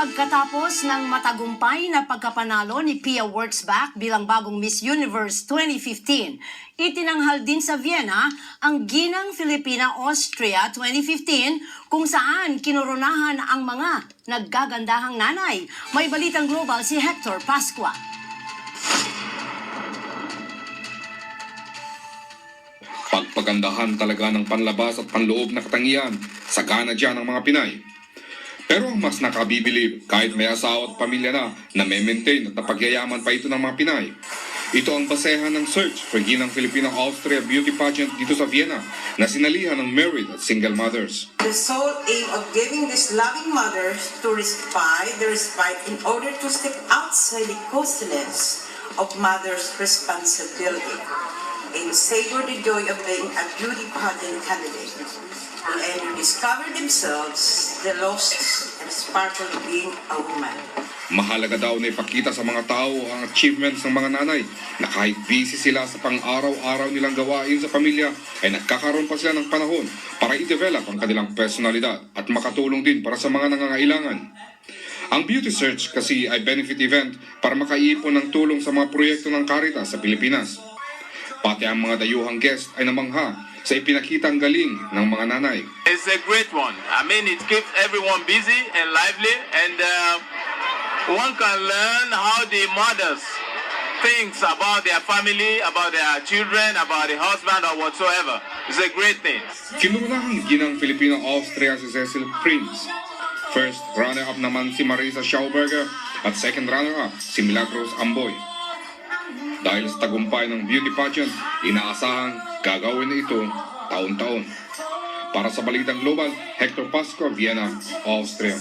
Pagkatapos ng matagumpay na pagkapanalo ni Pia Wurtzbach bilang bagong Miss Universe 2015, itinanghal din sa Vienna ang Ginang Filipina Austria 2015 kung saan kinoronahan ang mga naggagandahang nanay. May balitang global si Hector Pascua. Pagpagandahan talaga ng panlabas at panloob na katangian sa gana dyan ng mga Pinay. Pero ang mas nakabibilib, kahit may asawa at pamilya na may-maintain at napagyayaman pa ito ng mga Pinay. Ito ang basehan ng search for Ginang Filipina Austria beauty pageant dito sa Vienna na sinalihan ng married at single mothers. The sole aim of giving these loving mothers to the respite in order to step outside the costliness of mother's responsibility and savor the joy of being a beauty pageant candidate and to discover themselves the lost and sparkle of being a woman. Mahalaga daw na ipakita sa mga tao ang achievements ng mga nanay na kahit busy sila sa pang-araw-araw nilang gawain sa pamilya ay nagkakaroon pa sila ng panahon para i-develop ang kanilang personalidad at makatulong din para sa mga nangangailangan. Ang Beauty Search kasi ay benefit event para makaipon ng tulong sa mga proyekto ng Caritas sa Pilipinas. Pati ang mga dayuhang guest ay namangha sa ipinakitang galing ng mga nanay. It's a great one. I mean, it keeps everyone busy and lively, and one can learn how the mothers thinks about their family, about their children, about the husband or whatsoever. It's a great thing. Kinurunahang Ginang Filipina Austria si Cecil Prince. First runner-up naman si Marisa Schauberger at second runner-up si Milagros Amboy. Dahil sa tagumpay ng beauty pageant, inaasahang gagawin na ito taon-taon. Para sa Balitang Global, Hector Pascua, Vienna, Austria.